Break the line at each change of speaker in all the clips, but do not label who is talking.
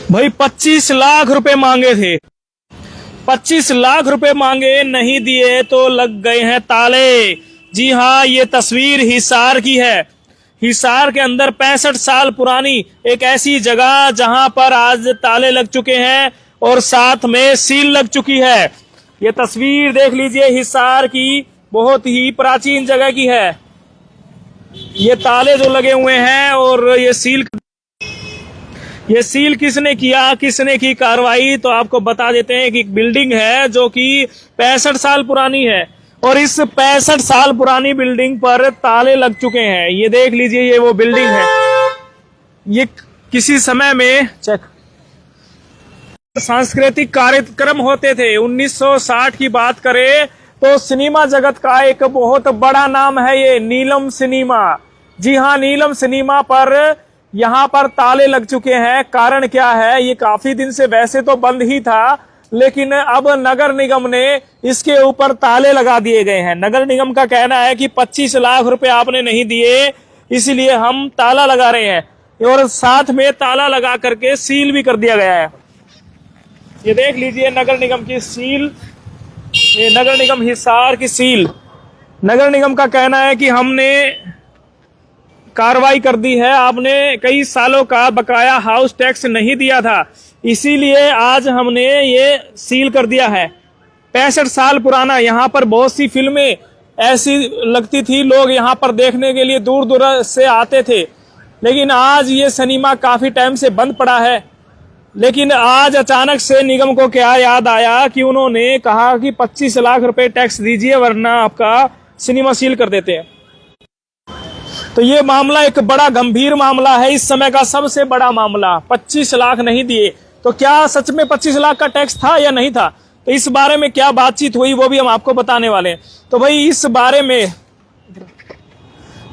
भाई 25 लाख रुपए मांगे थे, 25 लाख रुपए मांगे, नहीं दिए तो लग गए हैं ताले। जी हाँ, ये तस्वीर हिसार की है। हिसार के अंदर 65 साल पुरानी एक ऐसी जगह जहां पर आज ताले लग चुके हैं और साथ में सील लग चुकी है। ये तस्वीर देख लीजिए, हिसार की बहुत ही प्राचीन जगह की है। ये ताले जो लगे हुए हैं और ये सील किसने किया, किसने की कार्रवाई, तो आपको बता देते हैं कि एक बिल्डिंग है जो कि 65 साल पुरानी है और इस 65 साल पुरानी बिल्डिंग पर ताले लग चुके हैं। ये देख लीजिए, ये वो बिल्डिंग है। ये किसी समय में सांस्कृतिक कार्यक्रम होते थे। 1960 की बात करें तो सिनेमा जगत का एक बहुत बड़ा नाम है ये नीलम सिनेमा। जी हाँ, नीलम सिनेमा पर यहाँ पर ताले लग चुके हैं। कारण क्या है, ये काफी दिन से वैसे तो बंद ही था, लेकिन अब नगर निगम ने इसके ऊपर ताले लगा दिए गए हैं। नगर निगम का कहना है कि 25 लाख रुपए आपने नहीं दिए, इसलिए हम ताला लगा रहे हैं और साथ में ताला लगा करके सील भी कर दिया गया है। ये देख लीजिए नगर निगम की सील, ये नगर निगम हिसार की सील। नगर निगम का कहना है कि हमने कार्रवाई कर दी है, आपने कई सालों का बकाया हाउस टैक्स नहीं दिया था, इसीलिए आज हमने ये सील कर दिया है। 65 साल पुराना, यहाँ पर बहुत सी फिल्में ऐसी लगती थी, लोग यहाँ पर देखने के लिए दूर दूर से आते थे। लेकिन आज ये सिनेमा काफी टाइम से बंद पड़ा है। लेकिन आज अचानक से निगम को क्या याद आया कि उन्होंने कहा कि 25 लाख रुपए टैक्स दीजिए वरना आपका सिनेमा सील कर देते हैं। तो ये मामला एक बड़ा गंभीर मामला है, इस समय का सबसे बड़ा मामला। 25 लाख नहीं दिए तो क्या सच में 25 लाख का टैक्स था या नहीं था, तो इस बारे में क्या बातचीत हुई वो भी हम आपको बताने वाले हैं। तो भाई इस बारे में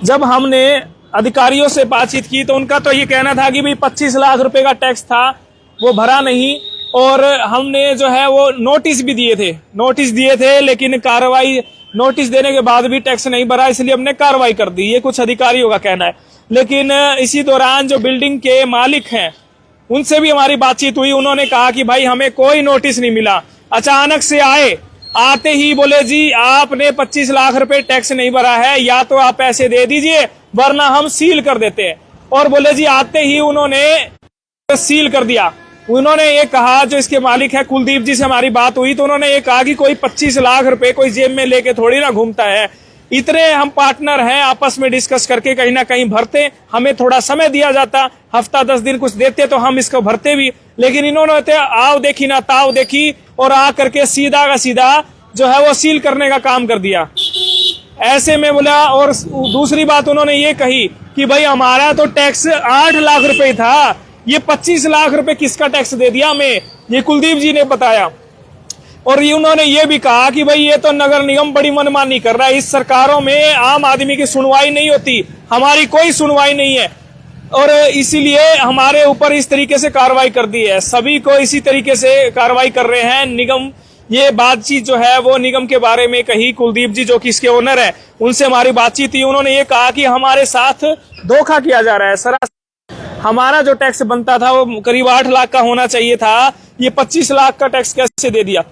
जब हमने अधिकारियों से बातचीत की तो उनका तो ये कहना था कि भाई 25 लाख रुपए का टैक्स था, वो भरा नहीं, और हमने जो है वो नोटिस भी दिए थे, लेकिन कार्रवाई, नोटिस देने के बाद भी टैक्स नहीं भरा, इसलिए हमने कार्रवाई कर दी, ये कुछ अधिकारियों का कहना है। लेकिन इसी दौरान जो बिल्डिंग के मालिक हैं उनसे भी हमारी बातचीत हुई। उन्होंने कहा कि भाई हमें कोई नोटिस नहीं मिला, अचानक से आते ही बोले जी आपने 25 लाख रुपए टैक्स नहीं भरा है, या तो आप पैसे दे दीजिए वरना हम सील कर देते हैं। और बोले जी आते ही उन्होंने सील कर दिया। उन्होंने ये कहा, जो इसके मालिक है कुलदीप जी से हमारी बात हुई तो उन्होंने ये कहा कि कोई 25 लाख रुपए कोई जेब में लेके थोड़ी ना घूमता है, इतने हम पार्टनर हैं, आपस में डिस्कस करके कहीं ना कहीं भरते, हमें थोड़ा समय दिया जाता, हफ्ता 10 दिन कुछ देते तो हम इसको भरते भी। लेकिन इन्होंने तो आओ देखी ना ताव देखी और आ करके सीधा का सीधा जो है वो सील करने का काम कर दिया। ऐसे में बोला, और दूसरी बात उन्होंने ये कही कि भाई हमारा तो टैक्स 8 लाख रुपए था, ये 25 लाख रुपए किसका टैक्स दे दिया हमें, ये कुलदीप जी ने बताया। और ये उन्होंने ये भी कहा कि भाई ये तो नगर निगम बड़ी मनमानी कर रहा है, इस सरकारों में आम आदमी की सुनवाई नहीं होती, हमारी कोई सुनवाई नहीं है और इसीलिए हमारे ऊपर इस तरीके से कार्रवाई कर दी है। सभी को इसी तरीके से कार्रवाई कर रहे हैं निगम। ये बातचीत जो है वो निगम के बारे में कही, कुलदीप जी जो कि इसके ओनर है उनसे हमारी बातचीत थी। उन्होंने ये कहा कि हमारे साथ धोखा किया जा रहा है, सरासर हमारा जो टैक्स बनता था वो करीब 8 लाख का होना चाहिए था, ये 25 लाख का टैक्स कैसे दे दिया।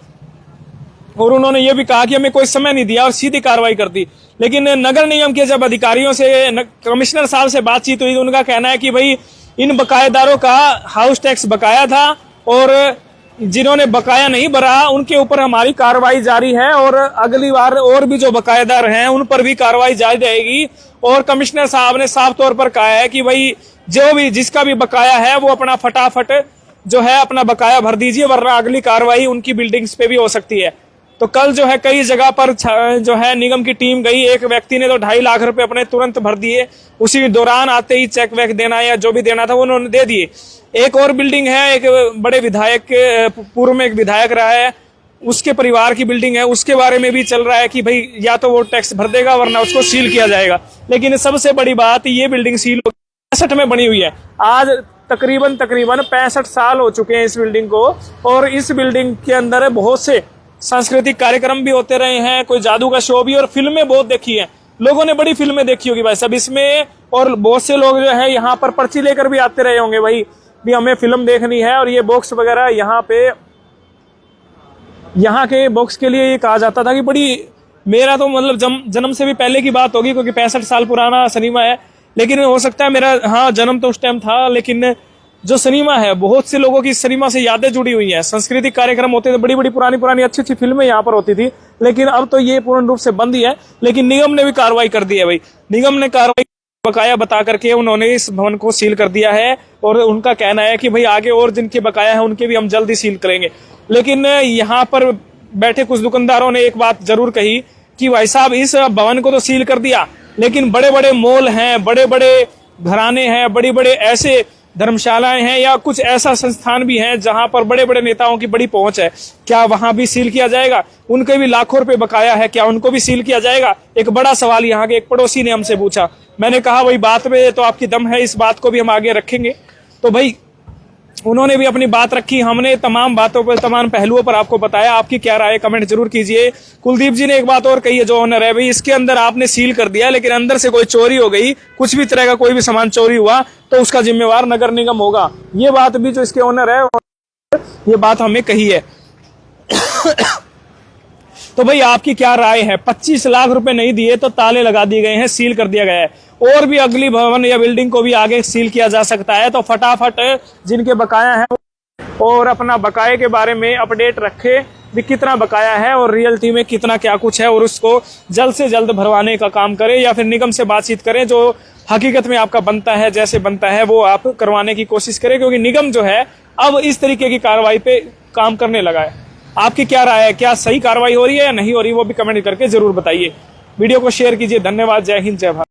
और उन्होंने ये भी कहा कि हमें कोई समय नहीं दिया और सीधी कार्रवाई कर दी। लेकिन नगर निगम के जब अधिकारियों से, कमिश्नर साहब से बातचीत हुई तो उनका कहना है कि भाई इन बकायेदारों का हाउस टैक्स बकाया था और जिन्होंने बकाया नहीं भरा उनके ऊपर हमारी कार्रवाई जारी है और अगली बार और भी जो बकायेदार हैं उन पर भी कार्रवाई जारी रहेगी। और कमिश्नर साहब ने साफ तौर पर कहा है कि भाई जो भी जिसका भी बकाया है वो अपना फटाफट जो है अपना बकाया भर दीजिए वरना अगली कार्रवाई उनकी बिल्डिंग्स पे भी हो सकती है। तो कल जो है कई जगह पर जो है निगम की टीम गई, एक व्यक्ति ने तो 2.5 लाख रुपए अपने तुरंत भर दिए, उसी दौरान आते ही चेक वेक देना या जो भी देना था वो उन्होंने दे दिए। एक और बिल्डिंग है, एक बड़े विधायक, पूर्व में एक विधायक रहा है, उसके परिवार की बिल्डिंग है, उसके बारे में भी चल रहा है कि भाई या तो वो टैक्स भर देगा वरना उसको सील किया जाएगा। लेकिन सबसे बड़ी बात, ये बिल्डिंग सील 65 में बनी हुई है, आज तकरीबन 65 साल हो चुके हैं इस बिल्डिंग को। और इस बिल्डिंग के अंदर बहुत से सांस्कृतिक कार्यक्रम भी होते रहे हैं, कोई जादू का शो भी, और फिल्में बहुत देखी है, लोगों ने बड़ी फिल्में देखी होगी भाई सब इसमें। और बहुत से लोग जो है यहाँ पर पर्ची लेकर भी आते रहे होंगे भाई, भी हमें फिल्म देखनी है। और ये बॉक्स वगैरह यहाँ पे, यहाँ के बॉक्स के लिए ये कहा जाता था कि बड़ी, मेरा तो मतलब जन्म से भी पहले की बात होगी, क्योंकि 65 साल पुराना सिनेमा है। लेकिन हो सकता है मेरा, हाँ, जन्म तो उस टाइम था, लेकिन जो सिनेमा है, बहुत से लोगों की सिनेमा से यादें जुड़ी हुई हैं। सांस्कृतिक कार्यक्रम होते थे, बड़ी बड़ी पुरानी अच्छी अच्छी फिल्में यहाँ पर होती थी, लेकिन अब तो ये पूर्ण रूप से बंद ही है। लेकिन निगम ने भी कार्रवाई कर दी है भाई। निगम ने कार्रवाई बकाया बता करके उन्होंने इस भवन को सील कर दिया है, और उनका कहना है कि भाई आगे और जिनके बकाया है उनके भी हम जल्द ही सील करेंगे। लेकिन यहाँ पर बैठे कुछ दुकानदारों ने एक बात जरूर कही कि भाई साहब, इस भवन को तो सील कर दिया, लेकिन बड़े बड़े मॉल हैं, बड़े बड़े घराने हैं, बड़ी बड़े ऐसे धर्मशालाएं हैं, या कुछ ऐसा संस्थान भी है जहां पर बड़े बड़े नेताओं की बड़ी पहुंच है, क्या वहां भी सील किया जाएगा? उनके भी लाखों रुपए बकाया है, क्या उनको भी सील किया जाएगा? एक बड़ा सवाल यहाँ के एक पड़ोसी ने हमसे पूछा। मैंने कहा भाई, बात में तो आपकी दम है, इस बात को भी हम आगे रखेंगे। तो भाई उन्होंने भी अपनी बात रखी, हमने तमाम बातों पर, तमाम पहलुओं पर आपको बताया। आपकी क्या राय है कमेंट जरूर कीजिए। कुलदीप जी ने एक बात और कही है, जो ऑनर है भाई, इसके अंदर आपने सील कर दिया, लेकिन अंदर से कोई चोरी हो गई, कुछ भी तरह का कोई भी सामान चोरी हुआ, तो उसका जिम्मेवार नगर निगम होगा। ये बात भी जो इसके ऑनर है, ये बात हमें कही है। तो भाई आपकी क्या राय है? 25 लाख रुपए नहीं दिए तो ताले लगा दिए गए हैं, सील कर दिया गया है, और भी अगली भवन या बिल्डिंग को भी आगे सील किया जा सकता है। तो फटाफट जिनके बकाया है और अपना बकाये के बारे में अपडेट रखे भी, कितना बकाया है और रियलिटी में कितना क्या कुछ है, और उसको जल्द से जल्द भरवाने का काम करें, या फिर निगम से बातचीत करें। जो हकीकत में आपका बनता है, जैसे बनता है, वो आप करवाने की कोशिश करें, क्योंकि निगम जो है अब इस तरीके की कार्रवाई पे काम करने लगा है। आपकी क्या राय है? क्या सही कार्रवाई हो रही है या नहीं हो रही? वो भी कमेंट करके जरूर बताइए। वीडियो को शेयर कीजिए। धन्यवाद। जय हिंद, जय भारत।